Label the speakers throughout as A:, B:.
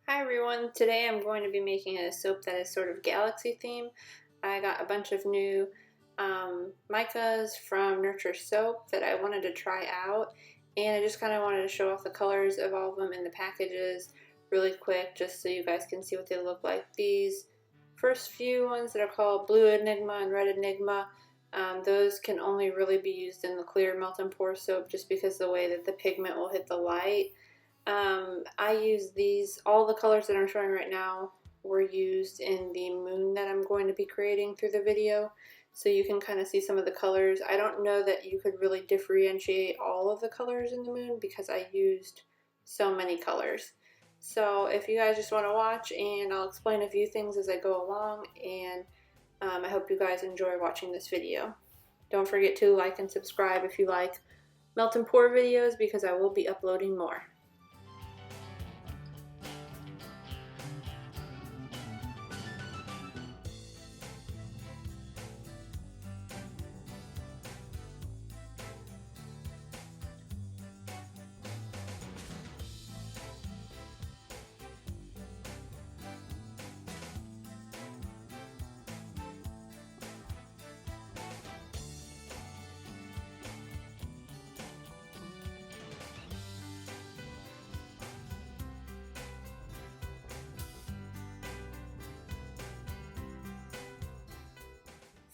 A: Hi everyone, today I'm going to be making a soap that is sort of galaxy theme. I got a bunch of new micas from Nurture Soap that I wanted to try out, and I just kind of wanted to show off the colors of all of them in the packages really quick just so you guys can see what they look like. These first few ones that are called Blue Enigma and Red Enigma, those can only really be used in the clear melt and pour soap just because of the way that the pigment will hit the light. I use these, all the colors that I'm showing right now were used in the moon that I'm going to be creating through the video, so you can kind of see some of the colors. I don't know that you could really differentiate all of the colors in the moon because I used so many colors. So if you guys just want to watch, and I'll explain a few things as I go along, and I hope you guys enjoy watching this video. Don't forget to like and subscribe if you like melt and pour videos because I will be uploading more.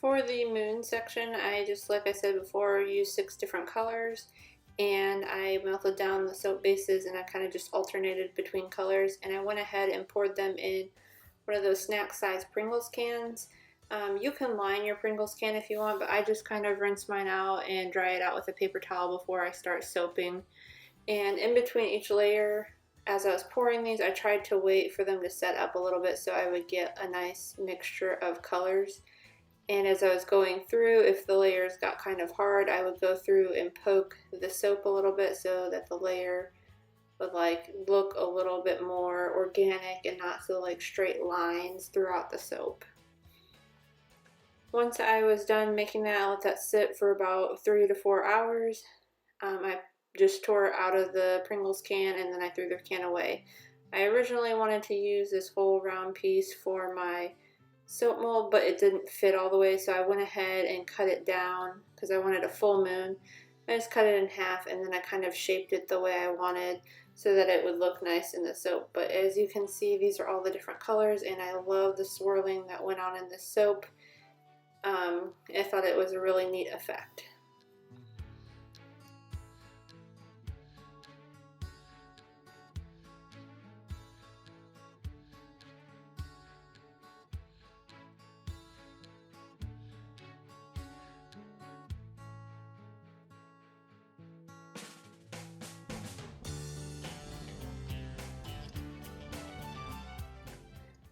A: For the moon section, I just, like I said before, used 6 different colors, and I melted down the soap bases and I kind of just alternated between colors, and I went ahead and poured them in one of those snack size Pringles cans. You can line your Pringles can if you want, but I just kind of rinse mine out and dry it out with a paper towel before I start soaping. And in between each layer, as I was pouring these, I tried to wait for them to set up a little bit so I would get a nice mixture of colors. And as I was going through, if the layers got kind of hard, I would go through and poke the soap a little bit so that the layer would look a little bit more organic and not so straight lines throughout the soap. Once I was done making that, I let that sit for about 3 to 4 hours. I just tore it out of the Pringles can and then I threw the can away. I originally wanted to use this whole round piece for my soap mold, but it didn't fit all the way, so I went ahead and cut it down because I wanted a full moon. I just cut it in half and then I kind of shaped it the way I wanted so that it would look nice in the soap. But as you can see, these are all the different colors, and I love the swirling that went on in this soap. I thought it was a really neat effect.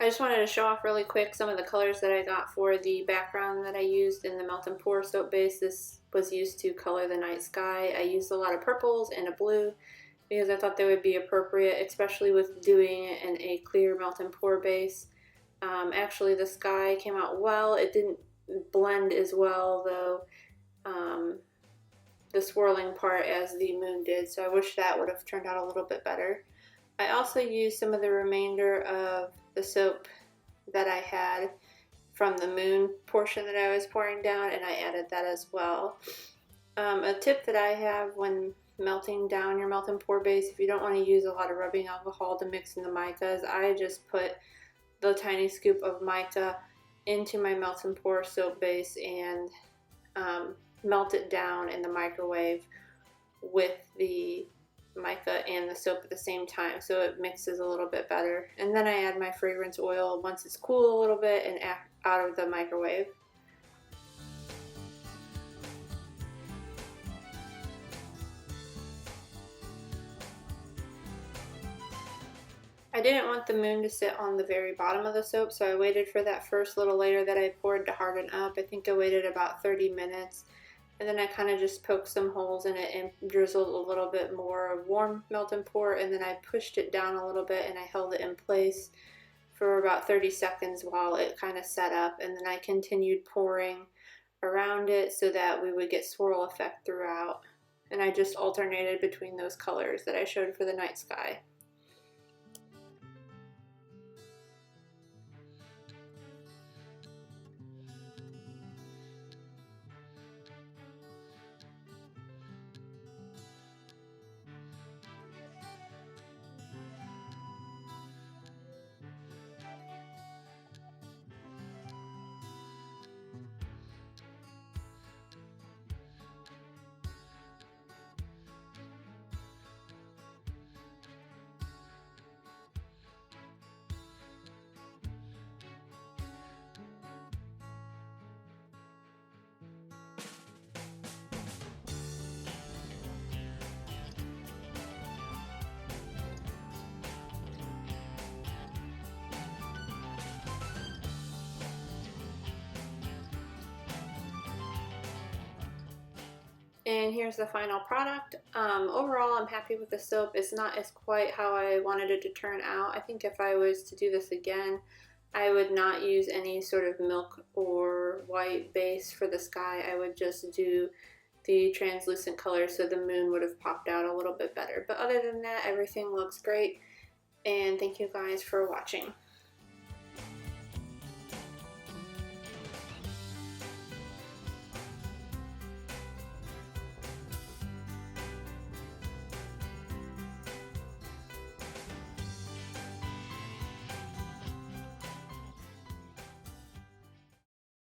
A: I just wanted to show off really quick some of the colors that I got for the background that I used in the Melt and Pour soap base. This was used to color the night sky. I used a lot of purples and a blue because I thought they would be appropriate, especially with doing it in a clear Melt and Pour base. Actually, the sky came out well. It didn't blend as well, though, the swirling part as the moon did, so I wish that would have turned out a little bit better. I also used some of the remainder of the soap that I had from the moon portion that I was pouring down, and I added that as well. A tip that I have when melting down your melt and pour base, if you don't want to use a lot of rubbing alcohol to mix in the micas, I just put the tiny scoop of mica into my melt and pour soap base and melt it down in the microwave with the mica and the soap at the same time, so it mixes a little bit better. And then I add my fragrance oil once it's cooled a little bit and out of the microwave. I didn't want the moon to sit on the very bottom of the soap, so I waited for that first little layer that I poured to harden up. I think I waited about 30 minutes. And then I kind of just poked some holes in it and drizzled a little bit more warm melt and pour, and then I pushed it down a little bit and I held it in place for about 30 seconds while it kind of set up, and then I continued pouring around it so that we would get swirl effect throughout. And I just alternated between those colors that I showed for the night sky. And here's the final product. Overall, I'm happy with the soap. It's not as quite how I wanted it to turn out. I think if I was to do this again, I would not use any sort of milk or white base for the sky. I would just do the translucent color so the moon would have popped out a little bit better. But other than that, everything looks great. And thank you guys for watching.